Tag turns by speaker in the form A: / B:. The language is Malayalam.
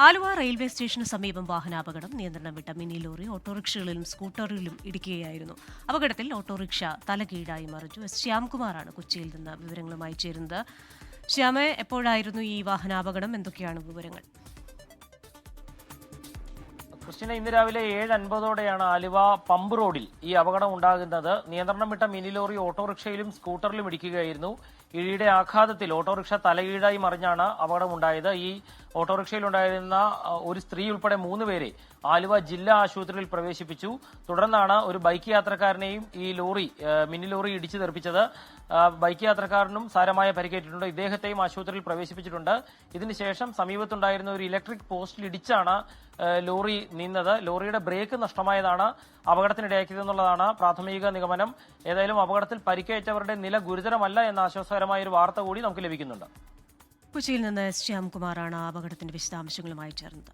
A: ആലുവ റെയിൽവേ സ്റ്റേഷന് സമീപം വാഹനാപകടം. നിയന്ത്രണം വിട്ട മിനി ലോറി ഓട്ടോറിക്ഷകളിലും സ്കൂട്ടറിലും ഇടിക്കുകയായിരുന്നു. അപകടത്തിൽ ഓട്ടോറിക്ഷ തലകീഴായി മറിഞ്ഞു. എസ് ശ്യാംകുമാറാണ് കൊച്ചിയിൽ നിന്ന് വിവരങ്ങളുമായി ചേരുന്നത്. ശ്യാമെ, എപ്പോഴായിരുന്നു ഈ വാഹനാപകടം? എന്തൊക്കെയാണ് വിവരങ്ങൾ?
B: ക്രിസ്റ്റിന, ഇന്ന് രാവിലെ 7:50ഓടെയാണ് ആലുവ പമ്പ് റോഡിൽ ഈ അപകടം ഉണ്ടാകുന്നത്. നിയന്ത്രണം വിട്ട മിനി ലോറി ഓട്ടോറിക്ഷയിലും സ്കൂട്ടറിലും ഇടിക്കുകയായിരുന്നു. ഇടിയുടെ ആഘാതത്തിൽ ഓട്ടോറിക്ഷ തലകീഴായി മറിഞ്ഞാണ് അപകടമുണ്ടായത്. ഈ ഓട്ടോറിക്ഷയിലുണ്ടായിരുന്ന ഒരു സ്ത്രീ ഉൾപ്പെടെ 3 പേരെ ആലുവ ജില്ലാ ആശുപത്രിയിൽ പ്രവേശിപ്പിച്ചു. തുടർന്നാണ് ഒരു ബൈക്ക് യാത്രക്കാരനെയും ഈ മിനി ലോറി ഇടിച്ചു തെറിപ്പിച്ചത്. ബൈക്ക് യാത്രക്കാരനും സാരമായ പരിക്കേറ്റിട്ടുണ്ട്. ഇദ്ദേഹത്തെയും ആശുപത്രിയിൽ പ്രവേശിപ്പിച്ചിട്ടുണ്ട്. ഇതിനുശേഷം സമീപത്തുണ്ടായിരുന്ന ഒരു ഇലക്ട്രിക് പോസ്റ്റിൽ ഇടിച്ചാണ് ലോറി നീന്നത്. ലോറിയുടെ ബ്രേക്ക് നഷ്ടമായതാണ് അപകടത്തിനിടയാക്കിയതെന്നുള്ളതാണ് പ്രാഥമിക നിഗമനം. ഏതായാലും അപകടത്തിൽ പരിക്കേറ്റവരുടെ നില ഗുരുതരമല്ല എന്ന ആശ്വാസകരമായ ഒരു വാർത്ത കൂടി നമുക്ക് ലഭിക്കുന്നുണ്ട്.
A: കൊച്ചിയിൽ നിന്ന് എസ് ശ്യാംകുമാറാണ് അപകടത്തിന്റെ വിശദാംശങ്ങളുമായി ചേർന്നത്.